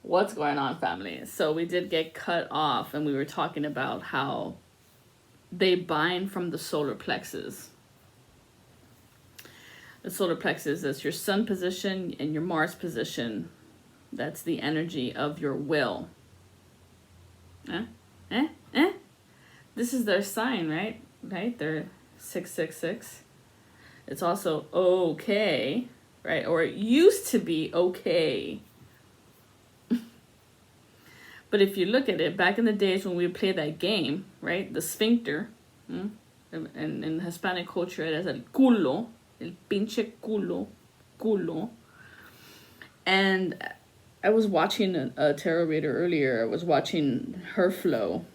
What's going on, family? So we did get cut off, and we were talking about how they bind from the solar plexus. The solar plexus is your sun position and your Mars position. That's the energy of your will. This is their sign, right? Right? They're 666. It's also okay, right? Or it used to be okay. But if you look at it, back in the days when we would play that game, right? The sphincter, and in Hispanic culture it is el culo, el pinche culo. And I was watching a tarot reader earlier. I was watching her flow.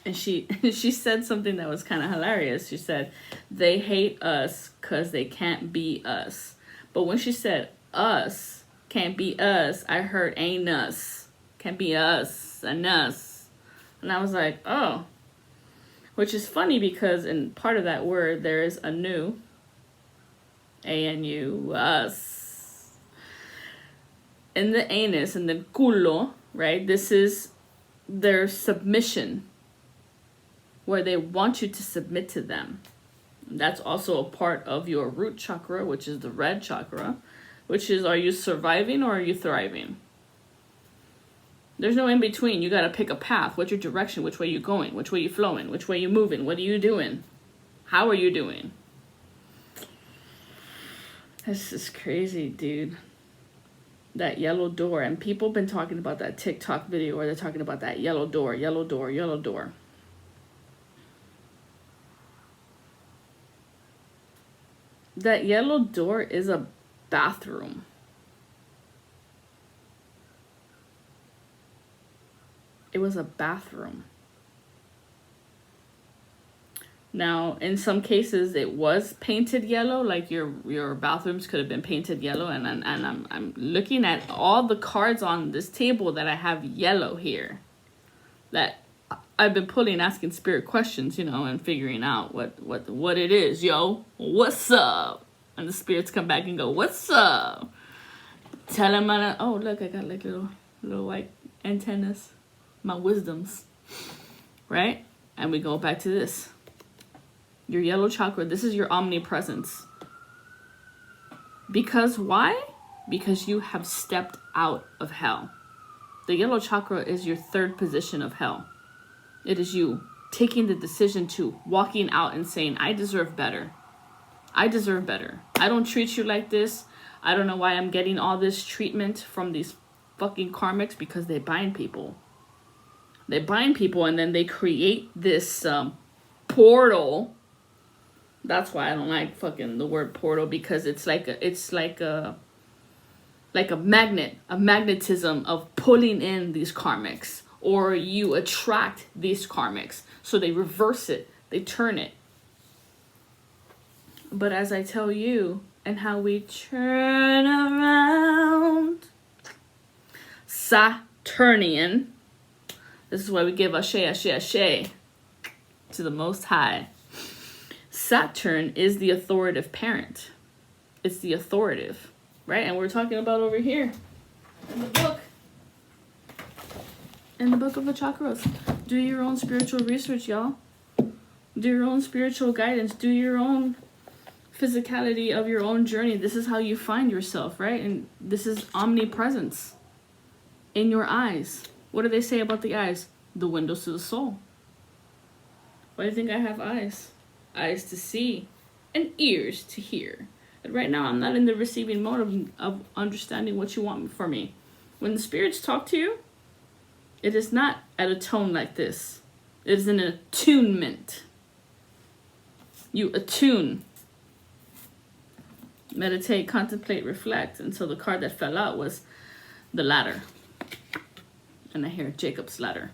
And she said something that was kind of hilarious. She said, they hate us because they can't be us. But when she said us can't be us, I heard ain't us. Can be us and us. And I was like, oh. Which is funny because in part of that word there is anu. A-N-U, us. In the anus and the culo, right? This is their submission. Where they want you to submit to them. That's also a part of your root chakra, which is the red chakra. Which is, are you surviving or are you thriving? There's no in between. You got to pick a path. What's your direction? Which way you going? Which way you flowing? Which way you moving? What are you doing? How are you doing? This is crazy, dude. That yellow door. And people been talking about that TikTok video where they're talking about that yellow door, yellow door, yellow door. That yellow door is a bathroom. It was a bathroom. Now, in some cases, it was painted yellow, like your bathrooms could have been painted yellow. And I'm looking at all the cards on this table that I have yellow here, that I've been pulling, asking spirit questions, and figuring out what it is. Yo, what's up? And the spirits come back and go, what's up? Tell them, oh look, I got like little white antennas. My wisdoms, right? And we go back to this. Your yellow chakra, this is your omnipresence. Because why? Because you have stepped out of hell. The yellow chakra is your third position of hell. It is you taking the decision to walking out and saying, I deserve better. I deserve better. I don't treat you like this. I don't know why I'm getting all this treatment from these fucking karmics, because they bind people. They bind people and then they create this portal. That's why I don't like fucking the word portal, because it's like a magnet, a magnetism of pulling in these karmics, or you attract these karmics. So they reverse it, they turn it. But as I tell you, and how we turn around, Saturnian. This is why we give ashe to the Most High. Saturn is the authoritative parent. It's the authoritative, right? And we're talking about over here in the book. In the book of the chakras. Do your own spiritual research, y'all. Do your own spiritual guidance. Do your own physicality of your own journey. This is how you find yourself, right? And this is omnipresence in your eyes. What do they say about the eyes? The windows to the soul. Why do you think I have eyes? Eyes to see and ears to hear. And right now, I'm not in the receiving mode of understanding what you want for me. When the spirits talk to you, it is not at a tone like this. It is an attunement. You attune. Meditate, contemplate, reflect. And so the card that fell out was the ladder. And I hear Jacob's ladder.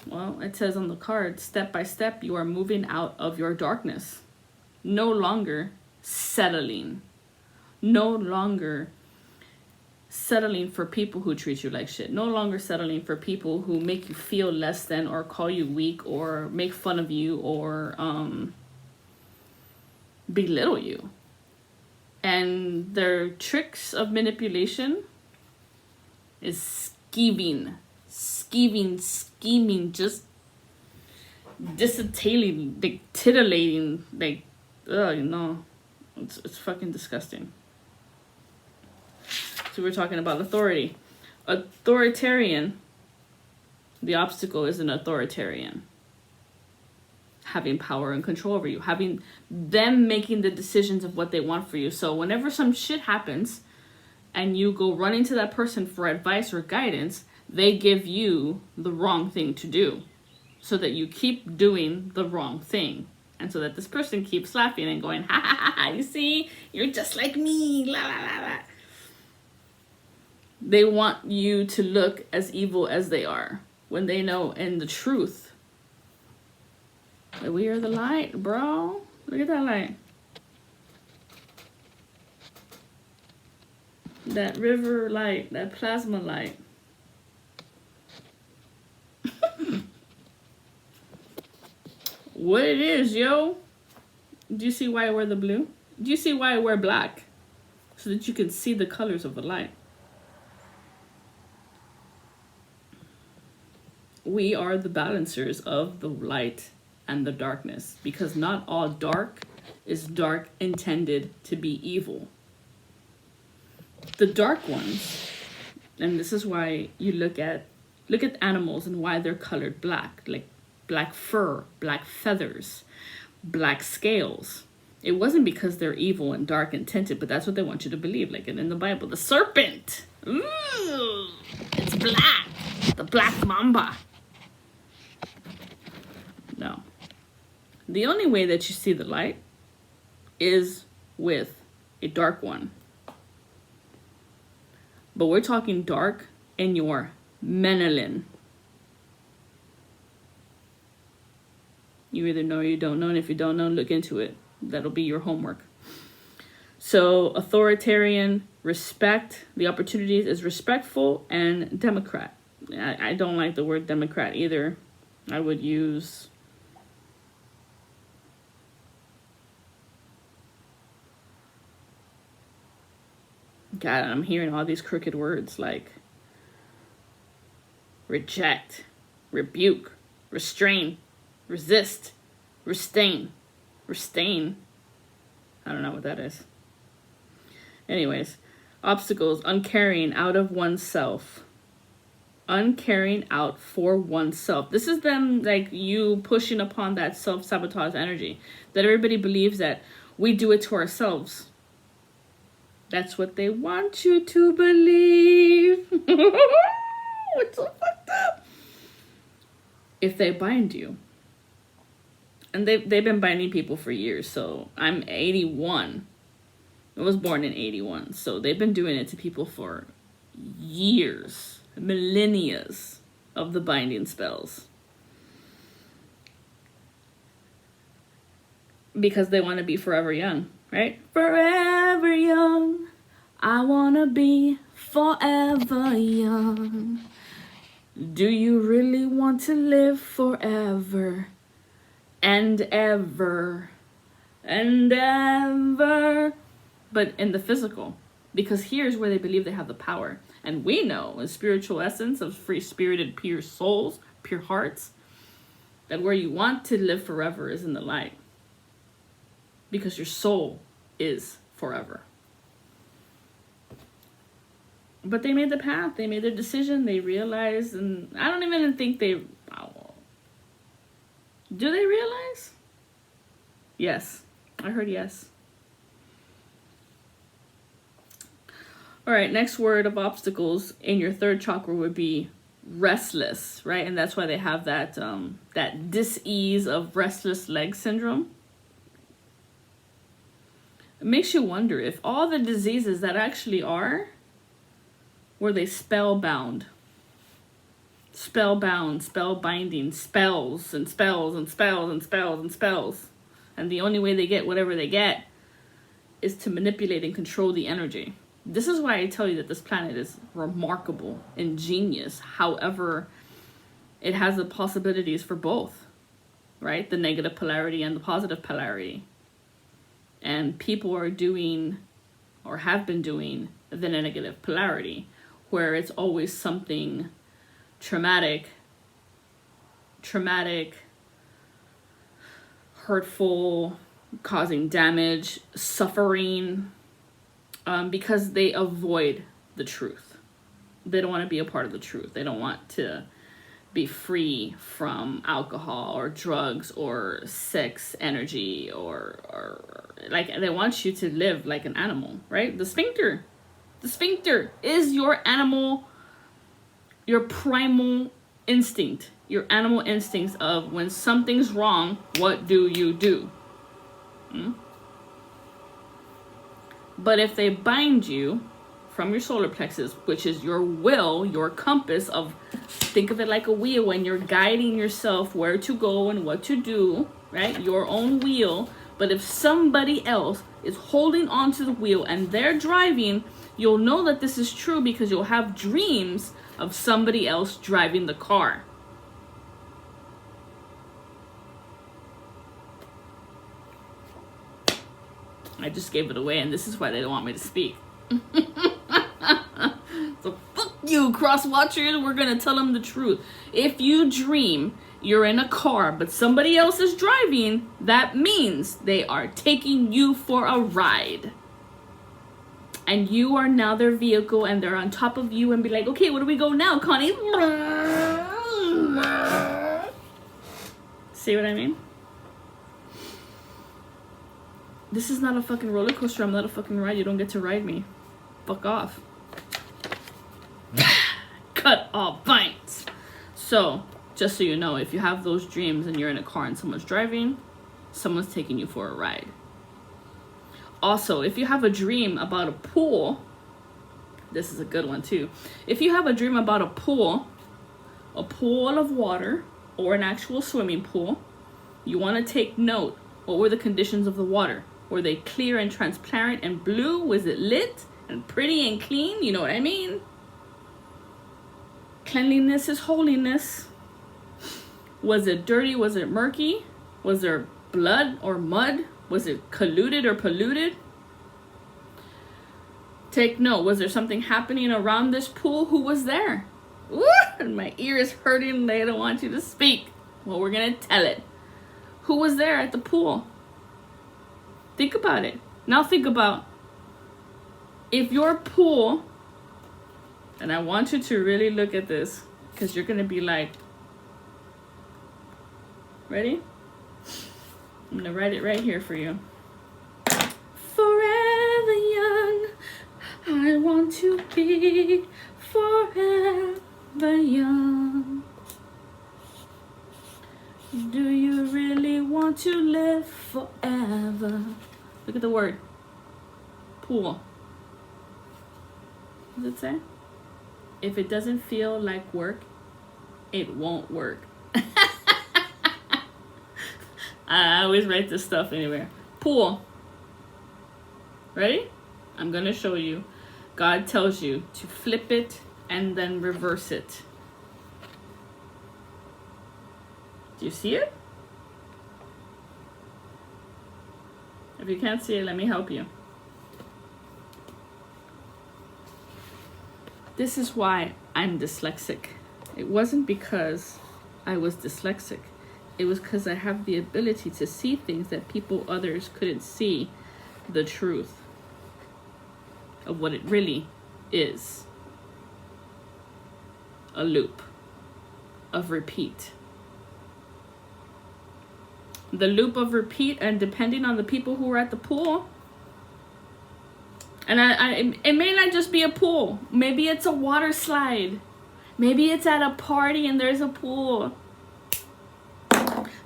Well, it says on the card, step by step, you are moving out of your darkness. No longer settling. No longer settling for people who treat you like shit. No longer settling for people who make you feel less than, or call you weak, or make fun of you, or belittle you. And their tricks of manipulation is scheming, just dissipating, like titillating, like, it's fucking disgusting. So we're talking about authority. Authoritarian, the obstacle is an authoritarian. Having power and control over you. Having them making the decisions of what they want for you. So whenever some shit happens and you go running to that person for advice or guidance, they give you the wrong thing to do. So that you keep doing the wrong thing. And so that this person keeps laughing and going, ha ha ha ha, you see? You're just like me, la la la la. They want you to look as evil as they are. When they know in the truth that we are the light, bro. Look at that light. That river light, that plasma light. What it is, yo. Do you see why I wear the blue? Do you see why I wear black? So that you can see the colors of the light. We are the balancers of the light and the darkness, because not all dark is dark intended to be evil. The dark ones, and this is why you look at animals and why they're colored black, like black fur, black feathers, black scales. It wasn't because they're evil and dark and tinted, but that's what they want you to believe. Like in the Bible, the serpent, ooh, it's black, the black mamba. No. The only way that you see the light is with a dark one. But we're talking dark in your melanin. You either know or you don't know, and if you don't know, look into it. That'll be your homework. So authoritarian, respect the opportunities, is respectful, and democrat. I don't like the word democrat either. I would use God, I'm hearing all these crooked words like reject, rebuke, restrain, resist, restrain. I don't know what that is. Anyways, obstacles, uncaring, out of oneself. Uncaring out for oneself. This is them, like, you pushing upon that self-sabotage energy. That everybody believes that we do it to ourselves. That's what they want you to believe. It's so fucked up. If they bind you, and they've been binding people for years. So I'm 81. I was born in 81. So they've been doing it to people for years, millennia of the binding spells. Because they want to be forever young, right? Forever young. I want to be forever young. Do you really want to live forever and ever and ever? But in the physical, because here's where they believe they have the power. And we know, in spiritual essence of free-spirited, pure souls, pure hearts, that where you want to live forever is in the light. Because your soul is forever. But they made the path. They made their decision. They realized, and I don't even think they... Do they realize? Yes. I heard yes. All right, next word of obstacles in your third chakra would be restless, right? And that's why they have that that dis-ease of restless leg syndrome. It makes you wonder if all the diseases that actually are, were they spellbound? Spellbound, spellbinding, spells and spells and spells and spells and spells. And the only way they get whatever they get is to manipulate and control the energy. This is why I tell you that this planet is remarkable, ingenious. However, it has the possibilities for both, right? The negative polarity and the positive polarity. And people are doing, or have been doing, the negative polarity. where it's always something traumatic, hurtful, causing damage, suffering, because they avoid the truth. They don't want to be a part of the truth. They don't want to be free from alcohol or drugs or sex energy or like, they want you to live like an animal, right? The sphincter is your animal, your primal instinct, your animal instincts of when something's wrong, what do you do? But if they bind you from your solar plexus, which is your will, your compass of, think of it like a wheel when you're guiding yourself where to go and what to do, right? Your own wheel. But if somebody else is holding onto the wheel and they're driving, you'll know that this is true because you'll have dreams of somebody else driving the car. I just gave it away, and this is why they don't want me to speak. So fuck you, cross watchers. We're gonna tell them the truth. If you dream you're in a car but somebody else is driving, that means they are taking you for a ride. And you are now their vehicle, and they're on top of you and be like, okay, where do we go now, Connie? See what I mean? This is not a fucking roller coaster. I'm not a fucking ride. You don't get to ride me. Fuck off. Cut all bites. So, just so you know, if you have those dreams and you're in a car and someone's driving, someone's taking you for a ride. Also, if you have a dream about a pool, this is a good one too. If you have a dream about a pool of water, or an actual swimming pool, you want to take note. What were the conditions of the water? Were they clear and transparent and blue? Was it lit and pretty and clean? You know what I mean? Cleanliness is holiness. Was it dirty? Was it murky? Was there blood or mud? Was it colluded or polluted? Take note. Was there something happening around this pool? Who was there? Woo! And my ear is hurting. They don't want you to speak. Well, we're going to tell it. Who was there at the pool? Think about it. Now think about if your pool, and I want you to really look at this because you're going to be like, ready? I'm going to write it right here for you. Forever young, I want to be forever young. Do you really want to live forever? Look at the word. Pool. What does it say? If it doesn't feel like work, it won't work. I always write this stuff anywhere. Pool. Ready? I'm going to show you. God tells you to flip it and then reverse it. Do you see it? If you can't see it, let me help you. This is why I'm dyslexic. It wasn't because I was dyslexic. It was because I have the ability to see things that others couldn't see, the truth of what it really is. A loop of repeat. The loop of repeat, and depending on the people who are at the pool, and it may not just be a pool. Maybe it's a water slide. Maybe it's at a party and there's a pool.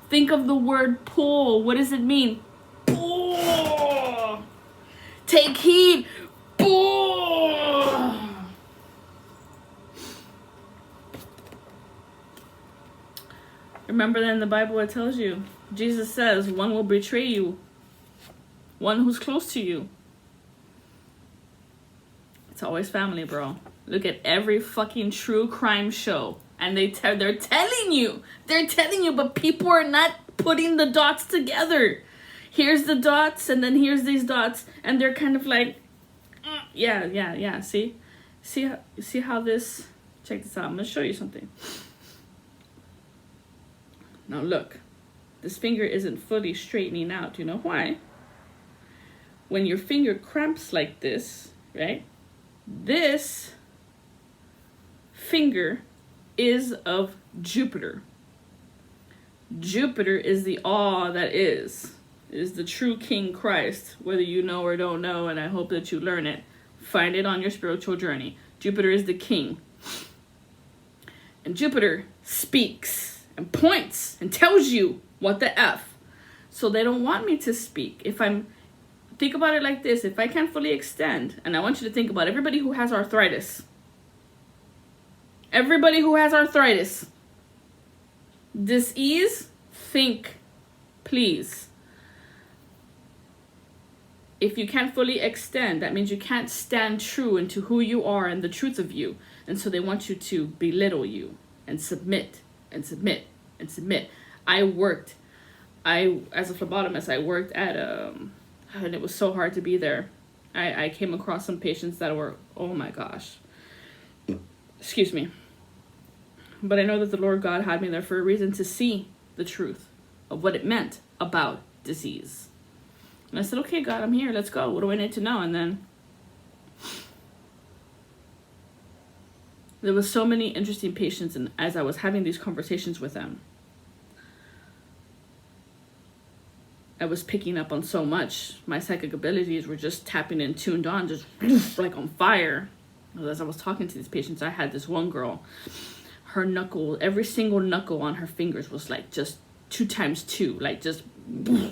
Think of the word pool. What does it mean? Pool. Take heed. Pool. Remember that in the Bible it tells you, Jesus says, one will betray you. One who's close to you. It's always family, bro. Look at every fucking true crime show. And they're telling you. They're telling you, but people are not putting the dots together. Here's the dots, and then here's these dots. And they're kind of like, yeah, see? See how this, check this out. I'm going to show you something. Now look, this finger isn't fully straightening out. Do you know why? When your finger cramps like this, right? This finger is of Jupiter. Jupiter is the all that is the true King Christ, whether you know or don't know, and I hope that you learn it. Find it on your spiritual journey. Jupiter is the king. And Jupiter speaks and points and tells you what the F. So they don't want me to speak. Think about it like this. If I can't fully extend, and I want you to think about everybody who has arthritis. Everybody who has arthritis. Disease, think, please. If you can't fully extend, that means you can't stand true into who you are and the truth of you. And so they want you to belittle you and submit and submit and submit. As a phlebotomist, I worked at, and it was so hard to be there. I came across some patients that were, oh my gosh. Excuse me. But I know that the Lord God had me there for a reason, to see the truth of what it meant about disease. And I said, okay, God, I'm here. Let's go. What do I need to know? And then there was so many interesting patients, and as I was having these conversations with them, I was picking up on so much. My psychic abilities were just tapping and tuned on, just like on fire. As I was talking to these patients, I had this one girl, her knuckle, every single knuckle on her fingers was like just 2 times 2, like just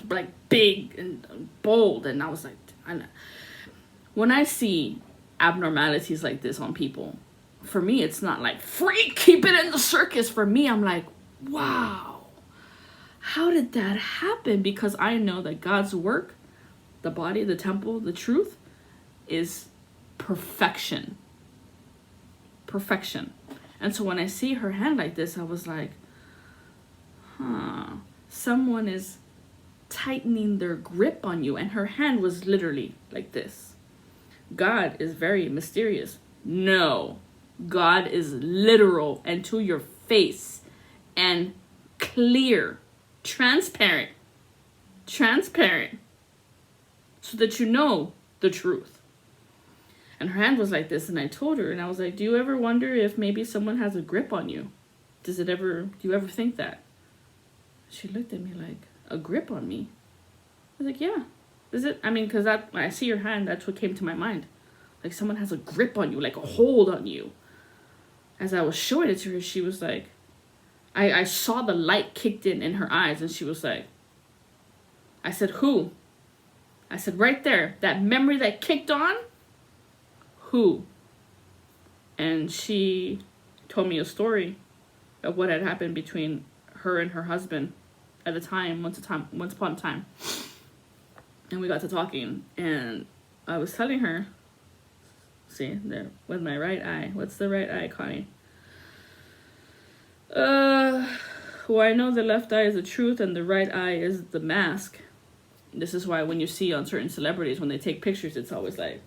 like big and bold. And I was like, when I see abnormalities like this on people, for me, it's not like, freak, keep it in the circus. For me, I'm like, wow, how did that happen? Because I know that God's work, the body, the temple, the truth, is perfection. Perfection. And so when I see her hand like this, I was like, someone is tightening their grip on you. And her hand was literally like this. God is very mysterious. No, God is literal and to your face and clear, transparent, so that you know the truth. And her hand was like this, and I told her, and I was like, do you ever wonder if maybe someone has a grip on you? Do you ever think that? She looked at me like, a grip on me? I was like, yeah. Is it? I mean, because when I see your hand, that's what came to my mind. Like someone has a grip on you, like a hold on you. As I was showing it to her, she was like, I saw the light kicked in her eyes, and she was like, I said, who? I said, right there, that memory that kicked on, who? And she told me a story of what had happened between her and her husband at the time, once upon a time. And we got to talking, and I was telling her, see, there, with my right eye. What's the right eye, Connie? Well, I know the left eye is the truth and the right eye is the mask. This is why when you see on certain celebrities, when they take pictures, it's always like,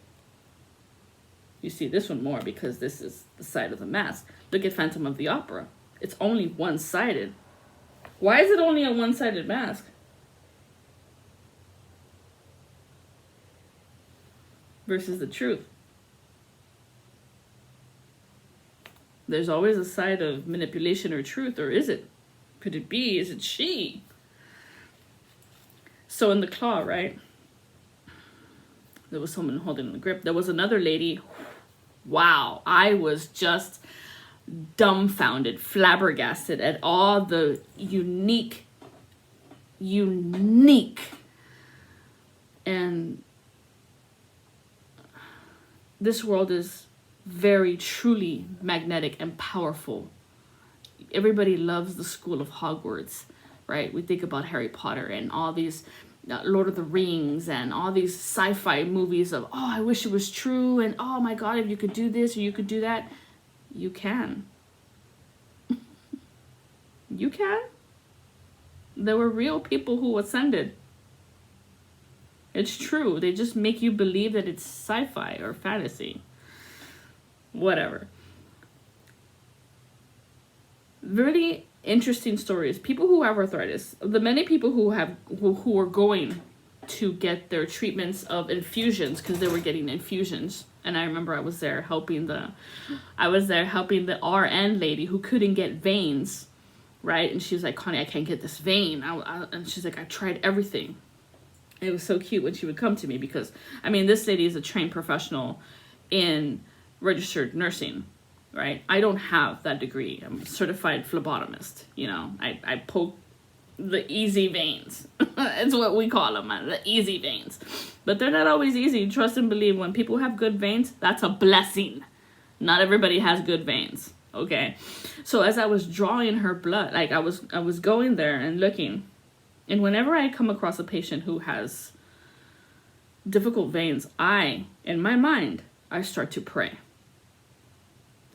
you see this one more because this is the side of the mask. Look at Phantom of the Opera. It's only one-sided. Why is it only a one-sided mask? Versus the truth. There's always a side of manipulation or truth, or is it? Could it be? Is it she? So in the claw, right? There was someone holding the grip. There was another lady. Wow, I was just dumbfounded, flabbergasted at all the unique, and this world is very truly magnetic and powerful. Everybody loves the school of Hogwarts, right? We think about Harry Potter and all these Lord of the Rings and all these sci-fi movies of, oh, I wish it was true, and oh my God, if you could do this or you could do that. You can. You can. There were real people who ascended. It's true. They just make you believe that it's sci-fi or fantasy. whatever. Really interesting stories. People who have arthritis, the many people who are going to get their treatments of infusions, because they were getting infusions. And I remember I was there helping the RN lady who couldn't get veins, right? And she was like, Connie, I can't get this vein. And she's like, I tried everything. It was so cute when she would come to me, because, I mean, this lady is a trained professional in registered nursing, right? I don't have that degree. I'm a certified phlebotomist, you know. I poke the easy veins. It's what we call them, the easy veins. But they're not always easy. Trust and believe, when people have good veins, that's a blessing. Not everybody has good veins, okay? So as I was drawing her blood, like I was going there and looking, and whenever I come across a patient who has difficult veins, in my mind, I start to pray.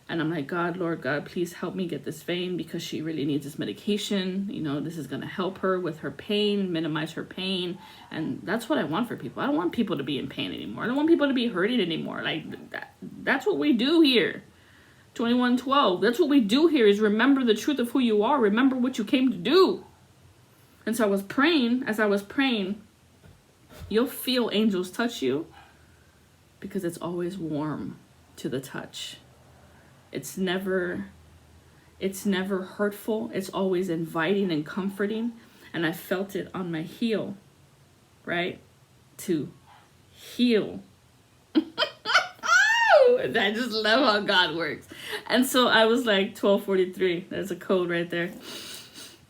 And I'm like, God, Lord God, please help me get this vein, because she really needs this medication. You know, this is going to help her with her pain, minimize her pain. And that's what I want for people. I don't want people to be in pain anymore. I don't want people to be hurting anymore. Like, that's what we do here. 2112. That's what we do here, is remember the truth of who you are. Remember what you came to do. And so I was praying. As I was praying, you'll feel angels touch you, because it's always warm to the touch. It's never hurtful. It's always inviting and comforting. And I felt it on my heel, right? To heal. I just love how God works. And so I was like, 1243. There's a code right there.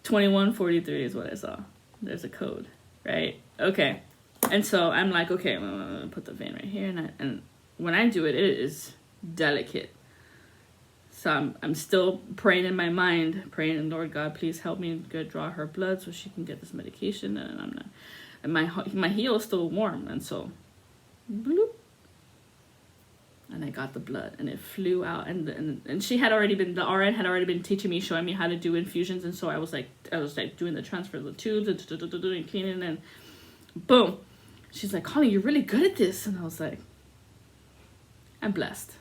2143 is what I saw. There's a code, right? Okay. And so I'm like, okay, I'm gonna put the vein right here. And when I do it, it is delicate. So I'm still praying in my mind, praying, Lord God, please help me draw her blood so she can get this medication. And I'm not, and my heel is still warm. And so, bloop. And I got the blood, and it flew out. And she had already been, the RN had already been teaching me, showing me how to do infusions. And so I was like doing the transfer of the tubes and cleaning, and boom. She's like, Connie, you're really good at this. And I was like, I'm blessed.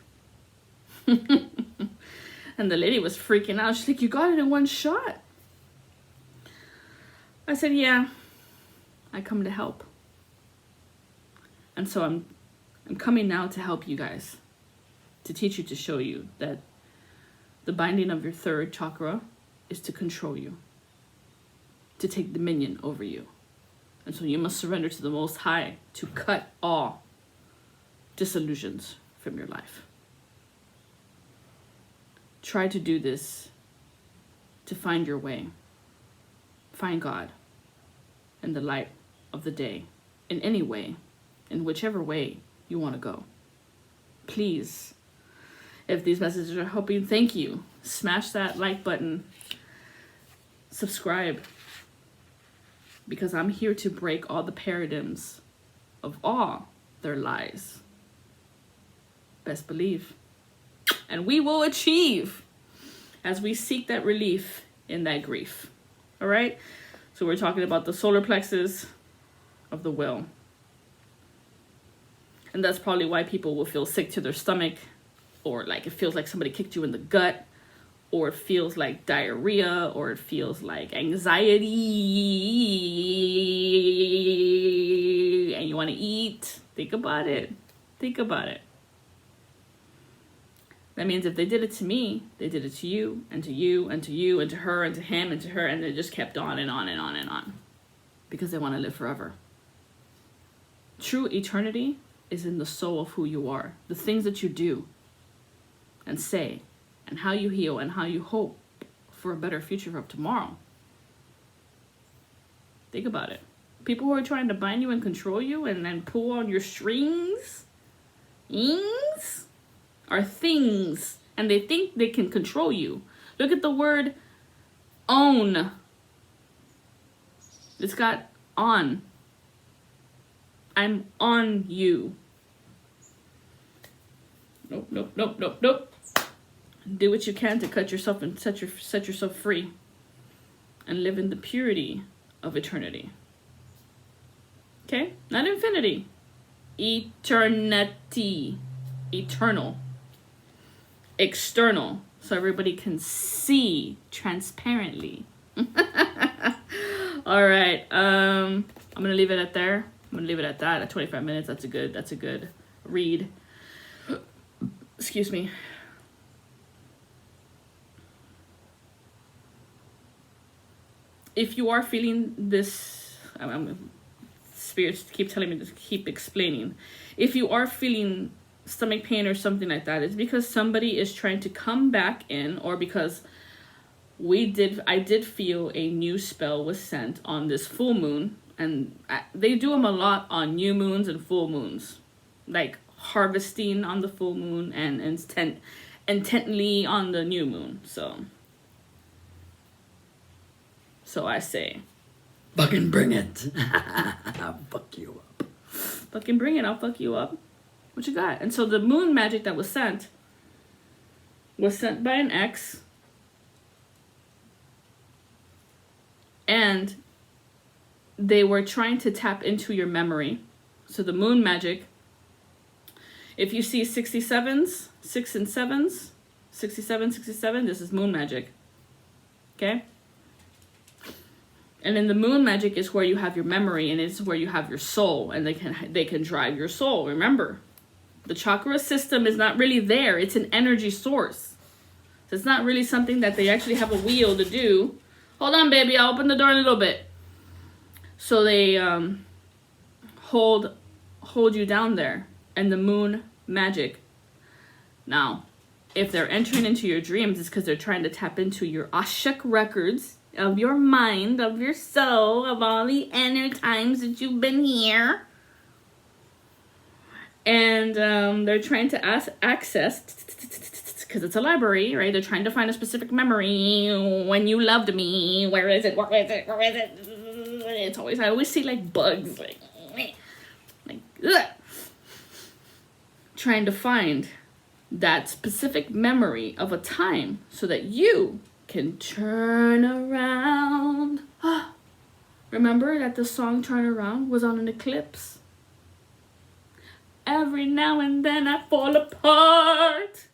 And the lady was freaking out. She's like, you got it in one shot. I said, yeah, I come to help. And so I'm coming now to help you guys, to teach you, to show you that the binding of your third chakra is to control you, to take dominion over you. And so you must surrender to the Most High to cut all disillusions from your life. Try to do this to find your way. Find God in the light of the day, in any way, in whichever way you want to go. Please, if these messages are helping, thank you. Smash that like button. Subscribe. Because I'm here to break all the paradigms of all their lies. Best believe. And we will achieve as we seek that relief in that grief. All right? So we're talking about the solar plexus of the will. And that's probably why people will feel sick to their stomach, or like it feels like somebody kicked you in the gut, or it feels like diarrhea, or it feels like anxiety, and you want to eat. Think about it. Think about it. That means if they did it to me, they did it to you, and to you, and to you, and to her, and to him, and to her, and they just kept on and on and on and on. Because they want to live forever. True eternity is in the soul of who you are. The things that you do and say, and how you heal, and how you hope for a better future of tomorrow. Think about it. People who are trying to bind you and control you and pull on your strings are things, and they think they can control you. Look at the word own. It's got on. I'm on you. Nope. Do what you can to cut yourself and set yourself free, and live in the purity of eternity. Okay? Not infinity. Eternity. Eternal. external, so everybody can see transparently. All right. I'm gonna leave it at there. I'm gonna leave it at that. At 25 minutes. That's a good read. Excuse me. If you are feeling this, spirits keep telling me to keep explaining. If you are feeling stomach pain or something like that, it's because somebody is trying to come back in, or because I did feel a new spell was sent on this full moon, and they do them a lot on new moons and full moons, like harvesting on the full moon and intently on the new moon. So I say, fucking bring it. I'll fuck you up. Fucking bring it, I'll fuck you up. What you got? And so the moon magic that was sent by an ex, and they were trying to tap into your memory. So the moon magic, if you see 67s, 6 and 7s, 67, this is moon magic. Okay? And then the moon magic is where you have your memory, and it's where you have your soul, and they can drive your soul. Remember, the chakra system is not really there. It's an energy source. So it's not really something that they actually have a wheel to do. Hold on, baby. I'll open the door in a little bit. So they hold you down there, and the moon magic. Now, if they're entering into your dreams, it's because they're trying to tap into your Akashic records of your mind, of your soul, of all the inner times that you've been here. And they're trying to access, because it's a library, right? They're trying to find a specific memory. When you loved me, where is it? It's always, I always see like bugs, like ugh. Trying to find that specific memory of a time so that you can turn around. Remember that the song Turn Around was on an eclipse? Every now and then I fall apart,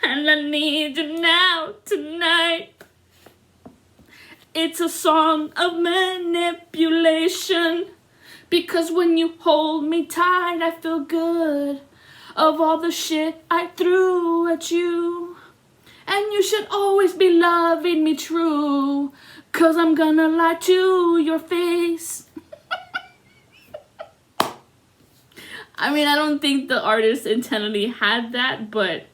and I need you now, tonight. It's a song of manipulation, because when you hold me tight, I feel good of all the shit I threw at you. And you should always be loving me true, 'cause I'm gonna lie to your face. I mean, I don't think the artist intentionally had that, but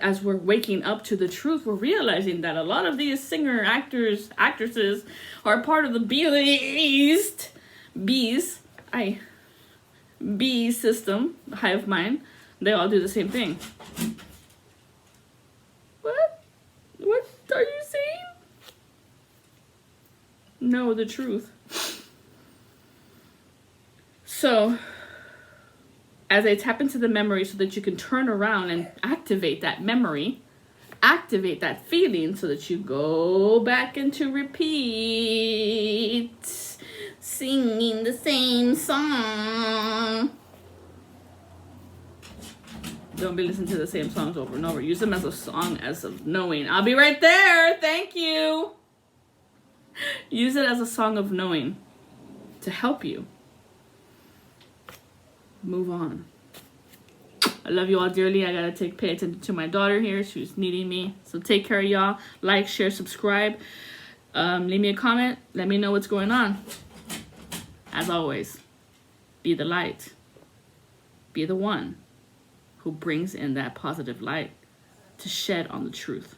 as we're waking up to the truth, we're realizing that a lot of these actresses are part of the B system, the hive mind. They all do the same thing. What are you saying? No, the truth. So, as I tap into the memory so that you can turn around and activate that memory, activate that feeling so that you go back into repeat, singing the same song. Don't be listening to the same songs over and over. Use them as a song, as of knowing. I'll be right there. Thank you. Use it as a song of knowing to help you move on. I love you all dearly. I gotta pay attention to my daughter here. She's needing me. So take care of y'all. Like, share, subscribe. Leave me a comment. Let me know what's going on. As always, be the light. Be the one who brings in that positive light to shed on the truth.